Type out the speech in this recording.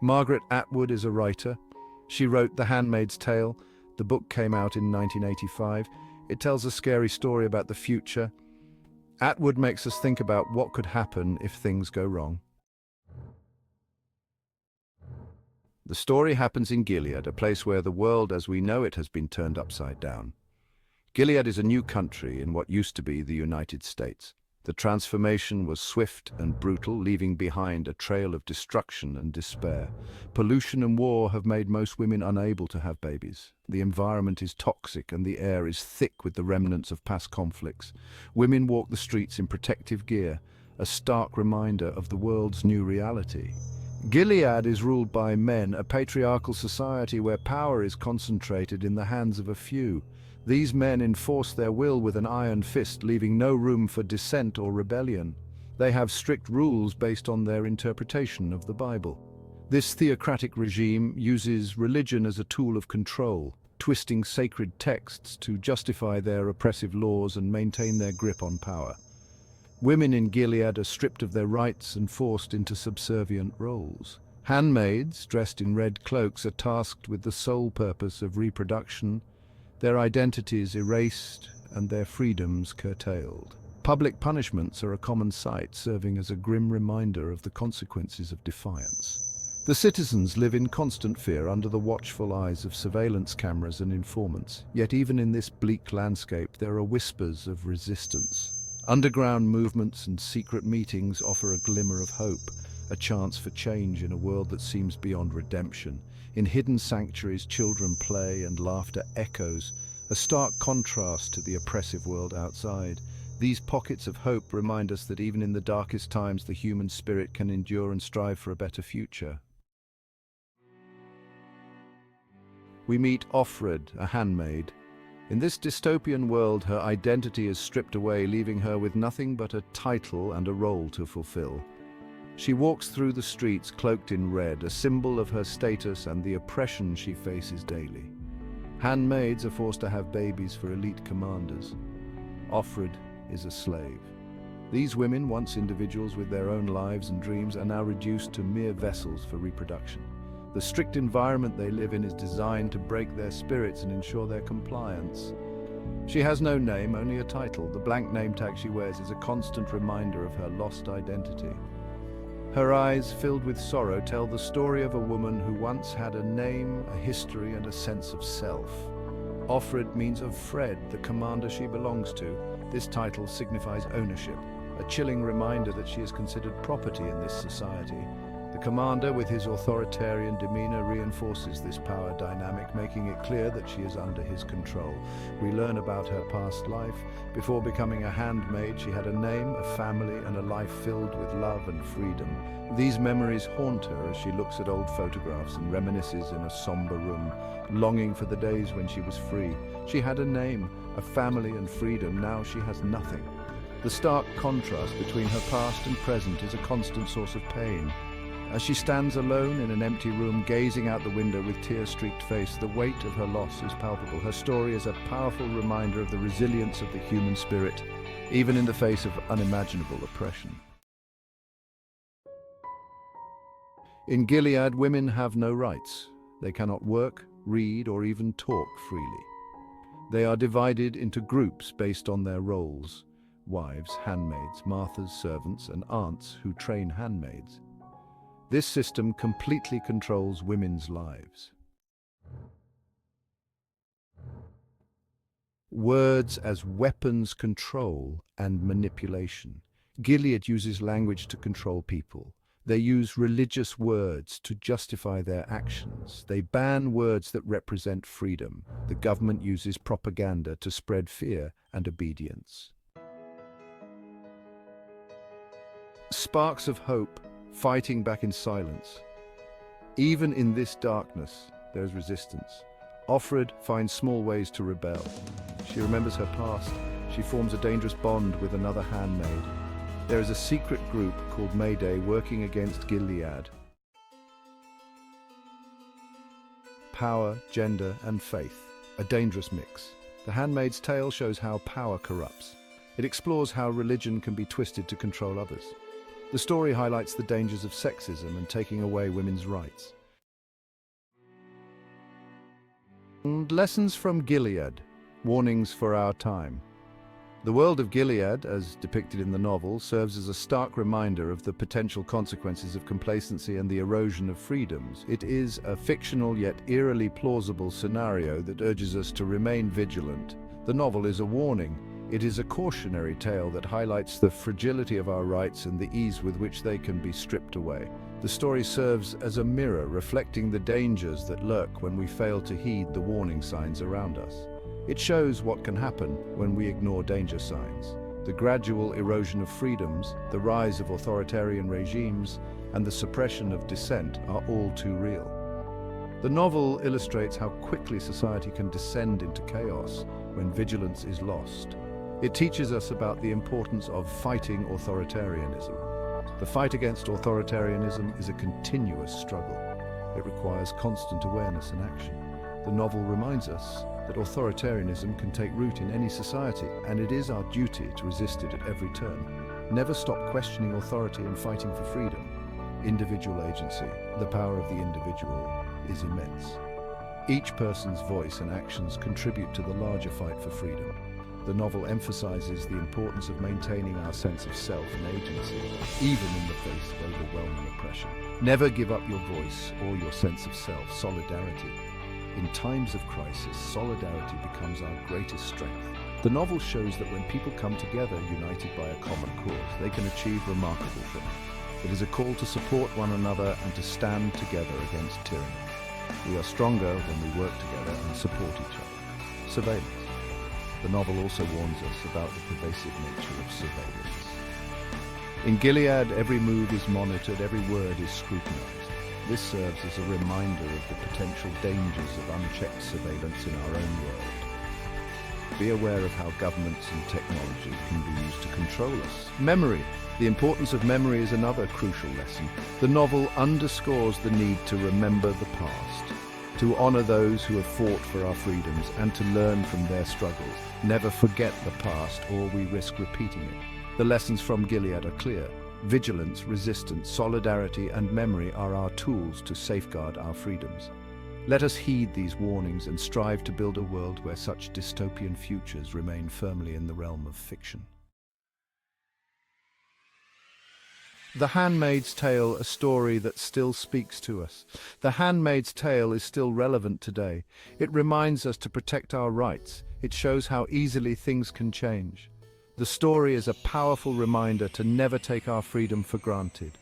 Margaret Atwood is a writer. She wrote The Handmaid's Tale. The book came out in 1985. It tells a scary story about the future. Atwood makes us think about what could happen if things go wrong. The story happens in Gilead, a place where the world as we know it has been turned upside down. Gilead is a new country in what used to be the United States. The transformation was swift and brutal, leaving behind a trail of destruction and despair. Pollution and war have made most women unable to have babies. The environment is toxic and the air is thick with the remnants of past conflicts. Women walk the streets in protective gear, a stark reminder of the world's new reality. Gilead is ruled by men, a patriarchal society where power is concentrated in the hands of a few. These men enforce their will with an iron fist, leaving no room for dissent or rebellion. They have strict rules based on their interpretation of the Bible. This theocratic regime uses religion as a tool of control, twisting sacred texts to justify their oppressive laws and maintain their grip on power. Women in Gilead are stripped of their rights and forced into subservient roles. Handmaids, dressed in red cloaks, are tasked with the sole purpose of reproduction, their identities erased and their freedoms curtailed. Public punishments are a common sight, serving as a grim reminder of the consequences of defiance. The citizens live in constant fear under the watchful eyes of surveillance cameras and informants. Yet even in this bleak landscape, there are whispers of resistance. Underground movements and secret meetings offer a glimmer of hope, a chance for change in a world that seems beyond redemption. In hidden sanctuaries, children play and laughter echoes, a stark contrast to the oppressive world outside. These pockets of hope remind us that even in the darkest times, the human spirit can endure and strive for a better future. We meet Offred, a handmaid. In this dystopian world, her identity is stripped away, leaving her with nothing but a title and a role to fulfill. She walks through the streets cloaked in red, a symbol of her status and the oppression she faces daily. Handmaids are forced to have babies for elite commanders. Offred is a slave. These women, once individuals with their own lives and dreams, are now reduced to mere vessels for reproduction. The strict environment they live in is designed to break their spirits and ensure their compliance. She has no name, only a title. The blank name tag she wears is a constant reminder of her lost identity. Her eyes, filled with sorrow, tell the story of a woman who once had a name, a history, and a sense of self. Offred means of Fred, the commander she belongs to. This title signifies ownership, a chilling reminder that she is considered property in this society. The commander, with his authoritarian demeanor, reinforces this power dynamic, making it clear that she is under his control. We learn about her past life. Before becoming a handmaid, she had a name, a family, and a life filled with love and freedom. These memories haunt her as she looks at old photographs and reminisces in a somber room, longing for the days when she was free. She had a name, a family, and freedom. Now she has nothing. The stark contrast between her past and present is a constant source of pain. As she stands alone in an empty room, gazing out the window with tear-streaked face, the weight of her loss is palpable. Her story is a powerful reminder of the resilience of the human spirit, even in the face of unimaginable oppression. In Gilead, women have no rights. They cannot work, read, or even talk freely. They are divided into groups based on their roles: wives, handmaids, Martha's servants, and aunts who train handmaids. This system completely controls women's lives. Words as weapons, control, and manipulation. Gilead uses language to control people. They use religious words to justify their actions. They ban words that represent freedom. The government uses propaganda to spread fear and obedience. Sparks of hope, fighting back in silence. Even in this darkness, there is resistance. Offred finds small ways to rebel. She remembers her past. She forms a dangerous bond with another handmaid. There is a secret group called Mayday working against Gilead. Power, gender, and faith, a dangerous mix. The Handmaid's Tale shows how power corrupts. It explores how religion can be twisted to control others. The story highlights the dangers of sexism and taking away women's rights. And lessons from Gilead, warnings for our time. The world of Gilead, as depicted in the novel, serves as a stark reminder of the potential consequences of complacency and the erosion of freedoms. It is a fictional yet eerily plausible scenario that urges us to remain vigilant. The novel is a warning. It is a cautionary tale that highlights the fragility of our rights and the ease with which they can be stripped away. The story serves as a mirror reflecting the dangers that lurk when we fail to heed the warning signs around us. It shows what can happen when we ignore danger signs. The gradual erosion of freedoms, the rise of authoritarian regimes, and the suppression of dissent are all too real. The novel illustrates how quickly society can descend into chaos when vigilance is lost. It teaches us about the importance of fighting authoritarianism. The fight against authoritarianism is a continuous struggle. It requires constant awareness and action. The novel reminds us that authoritarianism can take root in any society, and it is our duty to resist it at every turn. Never stop questioning authority and fighting for freedom. Individual agency, the power of the individual, is immense. Each person's voice and actions contribute to the larger fight for freedom. The novel emphasizes the importance of maintaining our sense of self and agency, even in the face of overwhelming oppression. Never give up your voice or your sense of self. Solidarity. In times of crisis, solidarity becomes our greatest strength. The novel shows that when people come together united by a common cause, they can achieve remarkable things. It is a call to support one another and to stand together against tyranny. We are stronger when we work together and support each other. Surveillance. The novel also warns us about the pervasive nature of surveillance. In Gilead, every move is monitored, every word is scrutinized. This serves as a reminder of the potential dangers of unchecked surveillance in our own world. Be aware of how governments and technology can be used to control us. Memory. The importance of memory is another crucial lesson. The novel underscores the need to remember the past, to honor those who have fought for our freedoms, and to learn from their struggles. Never forget the past, or we risk repeating it. The lessons from Gilead are clear. Vigilance, resistance, solidarity, and memory are our tools to safeguard our freedoms. Let us heed these warnings and strive to build a world where such dystopian futures remain firmly in the realm of fiction. The Handmaid's Tale, a story that still speaks to us. The Handmaid's Tale is still relevant today. It reminds us to protect our rights. It shows how easily things can change. The story is a powerful reminder to never take our freedom for granted.